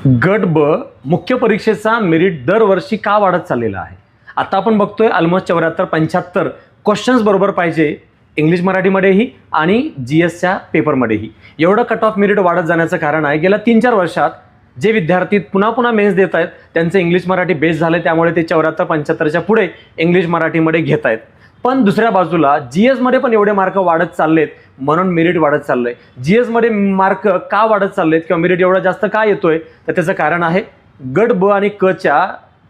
गट ब मुख्य परीक्षेचा मेरिट दरवर्षी का वाढत चाललेला आहे? आता आपण बघतोय ऑलमोस्ट 74-75 क्वेश्चन्स बरोबर पाहिजे इंग्लिश मराठीमध्येही आणि GSच्या पेपरमध्येही. एवढं कट ऑफ मेरिट वाढत जाण्याचं कारण आहे गेल्या 3-4 वर्षात जे विद्यार्थी पुन्हा मेन्स देत आहेत त्यांचं इंग्लिश मराठी बेस झाले, त्यामुळे ते 74-75च्या पुढे इंग्लिश मराठीमध्ये घेत आहेत. पण दुसऱ्या बाजूला GSमध्ये पण एवढे मार्क वाढत चाललेत म्हणून मेरिट वाढत चाललंय. GSमध्ये मार्क का वाढत चाललेत किंवा मेरिट एवढा जास्त का येतोय, तर त्याचं कारण आहे गट ब आणि क च्या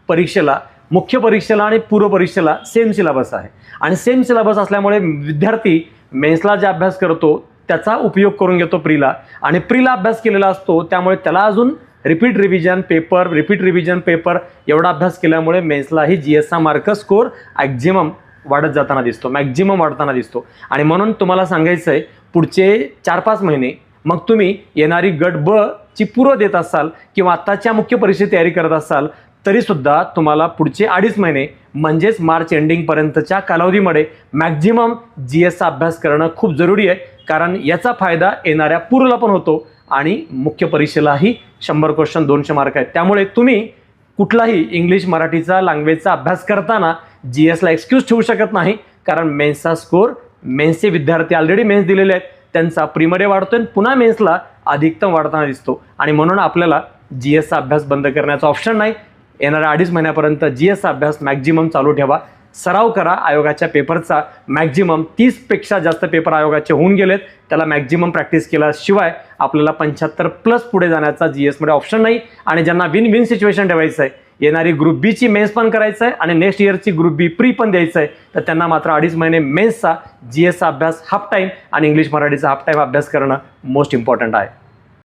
परीक्षेला, मुख्य परीक्षेला आणि पूर्व परीक्षेला सेम सिलेबस आहे आणि सेम सिलेबस असल्यामुळे विद्यार्थी मेन्सला जे अभ्यास करतो त्याचा उपयोग करून घेतो प्रीला, आणि प्रीला अभ्यास केलेला असतो त्यामुळे त्याला अजून रिपीट रिव्हिजन पेपर एवढा अभ्यास केल्यामुळे मेन्सलाही GSचा मार्क स्कोर मॅक्झिमम वाढताना दिसतो. आणि म्हणून तुम्हाला सांगायचं आहे पुढचे 4-5 महिने मग तुम्ही येणारी गट ब ची पूर्व देत असाल किंवा आत्ताच्या मुख्य परीक्षेची तयारी करत असाल तरीसुद्धा तुम्हाला पुढचे 2.5 महिने म्हणजेच मार्च एंडिंगपर्यंतच्या कालावधीमध्ये मॅक्झिमम GSचा अभ्यास करणं खूप जरुरी आहे, कारण याचा फायदा येणाऱ्या पूर्वला पण होतो आणि मुख्य परीक्षेलाही 100 क्वेश्चन 200 मार्क आहेत. त्यामुळे तुम्ही कुठलाही इंग्लिश मराठीचा लँग्वेजचा अभ्यास करताना GSला एक्सक्यूज ठेवू शकत नाही, कारण मेन्सचा स्कोर, मेन्सचे विद्यार्थी ऑलरेडी मेन्स दिलेले आहेत त्यांचा प्रीमध्ये वाढतोय आणि पुन्हा मेन्सला अधिकतम वाढताना दिसतो. आणि म्हणून आपल्याला GSचा अभ्यास बंद करण्याचा ऑप्शन नाही. येणाऱ्या 2.5 महिन्यापर्यंत GSचा अभ्यास मॅक्झिमम चालू ठेवा, सराव करा. आयोगाच्या पेपरचा मॅक्झिमम 30पेक्षा जास्त पेपर आयोगाचे होऊन गेलेत, त्याला मॅक्झिमम प्रॅक्टिस केल्याशिवाय आपल्याला 75+ पुढे जाण्याचा GSमध्ये ऑप्शन नाही. आणि ज्यांना विन विन सिच्युएशन ठेवायचं आहे, येणारी ग्रुप बी ची मेन्स पण करायचं आहे आणि नेक्स्ट इयरची ग्रुप बी प्री पण द्यायचं आहे, तर त्यांना मात्र 2.5 महिने मेन्सचा GSचा अभ्यास हाफ टाईम आणि इंग्लिश मराठीचा हाफ टाईम अभ्यास करणं मोस्ट इम्पॉर्टंट आहे.